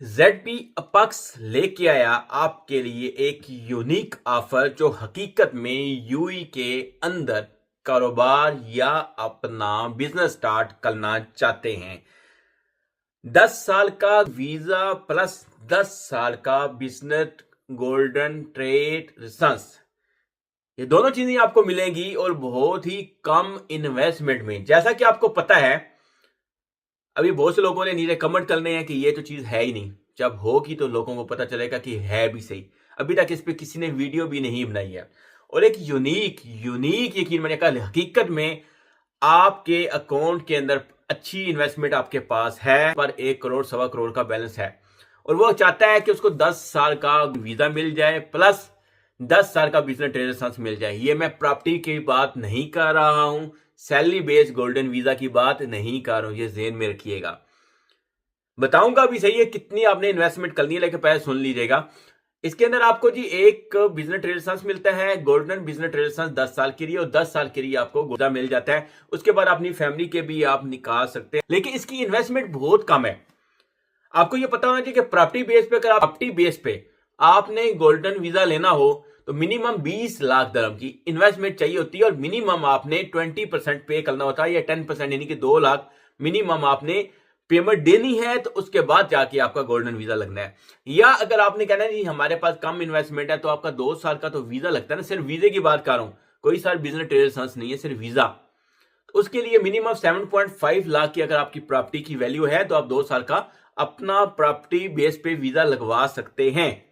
ZP अपक्स लेके आया आपके लिए एक यूनिक ऑफर जो हकीकत में यूएई के अंदर कारोबार या अपना बिजनेस स्टार्ट करना चाहते हैं। 10 साल का वीजा प्लस 10 साल का बिजनेस गोल्डन ट्रेड लाइसेंस, ये दोनों चीजें आपको मिलेंगी और बहुत ही कम इन्वेस्टमेंट में। जैसा कि आपको पता है, अभी बहुत से लोगों ने नीचे कमेंट करने हैं कि ये तो चीज है ही नहीं, जब होगी तो लोगों को पता चलेगा कि है भी सही। अभी तक इस पे किसी ने वीडियो भी नहीं बनाई है और एक यूनिक यूनिक यकीन मैंने कहा हकीकत में आपके अकाउंट के अंदर अच्छी इन्वेस्टमेंट आपके पास है, पर 1 करोड़ सवा करोड़ का बैलेंस है और वो चाहता है कि उसको 10 साल का वीजा मिल जाए प्लस 10 साल का बिजनेस ट्रेडर लाइसेंस मिल जाए। ये मैं प्रॉपर्टी की बात नहीं कर रहा हूं, सैलरी बेस्ड गोल्डन वीजा की बात नहीं कर रहा हूं, ये ज़हन में रखिएगा। बताऊंगा भी सही है कितनी आपने इन्वेस्टमेंट करनी है, लेकिन पहले सुन लीजिएगा। इसके अंदर आपको जी एक बिजनेस ट्रेड लाइसेंस मिलता है, गोल्डन बिजनेस ट्रेड लाइसेंस 10 साल के लिए, और 10 साल के लिए आपको वीजा मिल जाता है। उसके बाद अपनी फैमिली के भी आप निकाल सकते हैं, लेकिन इसकी इन्वेस्टमेंट बहुत कम है। आपको ये पता होना चाहिए कि प्रॉपर्टी बेस पे, अगर प्रॉपर्टी बेस पे आपने गोल्डन वीजा लेना हो तो मिनिमम 20 लाख दरम की इन्वेस्टमेंट चाहिए होती है और मिनिमम आपने 20% पे करना होता है, या 10% यानी कि 2 लाख मिनिमम आपने पेमेंट देनी है, तो उसके बाद जाके आपका गोल्डन वीजा लगना है। या अगर आपने कहना है जी हमारे पास कम इन्वेस्टमेंट है तो आपका 2 साल का तो वीजा लगता है ना, सिर्फ वीजे की बात कर रहा हूं, कोई साल बिजनेस ट्रेड लाइसेंस नहीं है, सिर्फ वीजा। तो उसके लिए मिनिमम 7.5 लाख की अगर आपकी प्रॉपर्टी की वैल्यू है तो आप 2 साल का अपना प्रॉपर्टी बेस पे वीजा लगवा सकते हैं।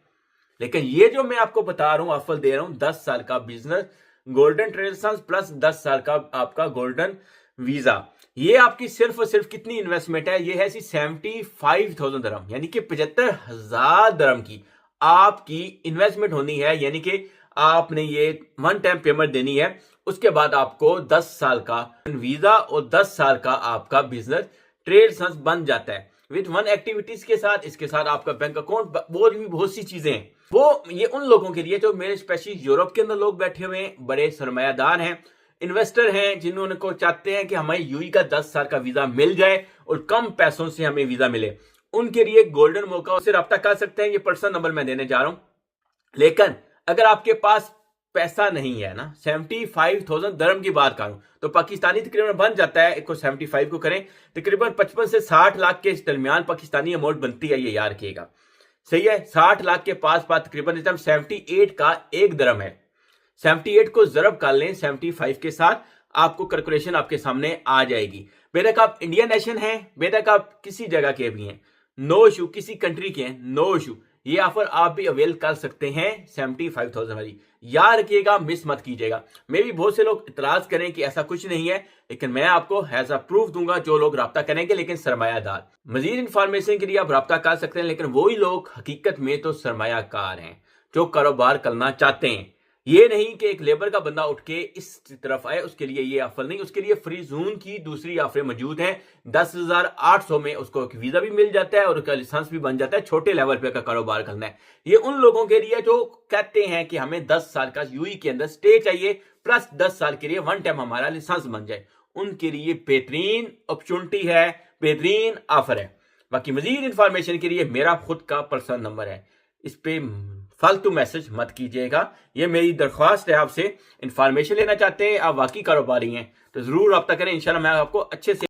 लेकिन ये जो मैं आपको बता रहा हूं, ऑफर दे रहा हूं 10 साल का business golden trade licence plus 10 साल का आपका गोल्डन वीजा, ये आपकी सिर्फ और सिर्फ कितनी इन्वेस्टमेंट है, ये है 75,000 दरम, यानी कि 75,000 दरम की आपकी इन्वेस्टमेंट होनी है। यानी कि आपने ये वन टाइम पेमेंट देनी है, उसके बाद आपको 10 साल का वीजा और 10 साल का आपका बिजनेस ट्रेड लाइसेंस बन जाता है विद वन एक्टिविटीज के साथ। इसके साथ आपका बैंक अकाउंट, बहुत सी चीजें हैं। वो ये उन लोगों के लिए जो मेरे स्पेशली यूरोप के अंदर लोग बैठे हुए हैं, बड़े सरमायादार हैं, इन्वेस्टर हैं, जिन्होंने को चाहते हैं कि हमें यूई का 10 साल का वीजा मिल जाए और कम पैसों से हमें वीजा मिले, उनके लिए गोल्डन मौका से रब्ता कर सकते हैं। ये पर्सनल नंबर मैं देने जा रहा हूं। लेकिन अगर आपके पास पैसा नहीं है ना, 75,000 दरम की बात करूं तो पाकिस्तानी तकरीबन बन जाता है, इसको 75 को करें तकरीबन 55 से 60 लाख के दरमियान पाकिस्तानी अमाउंट बनती है, ये याद रखिएगा। सही है, 60 लाख के पास तकरीबन 78 का एक दरम है। 78 को जरब कर लें 75 के साथ, आपको कैलकुलेशन आपके सामने आ जाएगी। बेशक आप इंडियन नेशन हैं, बेशक आप किसी जगह के भी हैं, नो इशू, किसी कंट्री के हैं, नो इशू, ये ऑफर आप भी अवेल कर सकते हैं 75,000 वाली। याद रखिएगा, मिस मत कीजिएगा। मे भी बहुत से लोग इतराज करें कि ऐसा कुछ नहीं है, लेकिन मैं आपको ऐसा प्रूफ दूंगा जो लोग राब्ता करेंगे, लेकिन सरमायादार। मजीद इंफॉर्मेशन के लिए आप राब्ता कर सकते हैं, लेकिन वही लोग हकीकत में तो सरमायाकार हैं जो कारोबार करना चाहते हैं। ये नहीं कि एक लेबर का बंदा उठ के इस तरफ आए, उसके लिए ये ऑफर नहीं। उसके लिए फ्री जोन की दूसरी ऑफर मौजूद है। 10,800 में उसको वीजा भी मिल जाता है और उसका लाइसेंस भी बन जाता है। छोटे लेवल पे का कारोबार करना है, ये उन लोगों के लिए जो कहते हैं कि हमें 10 साल का यूएई के अंदर स्टे चाहिए प्लस 10 साल के लिए वन टाइम हमारा लाइसेंस बन जाए, उनके लिए बेहतरीन अपॉर्चुनिटी है, बेहतरीन ऑफर है। बाकी मजीद इंफॉर्मेशन के लिए मेरा खुद का पर्सनल नंबर है, इस पे फालतू मैसेज मत कीजिएगा। ये मेरी दरख्वास्त है आपसे। इंफॉर्मेशन लेना चाहते हैं, आप वाकई कारोबारी हैं तो जरूर रब्ता करें, इंशाल्लाह मैं आपको अच्छे से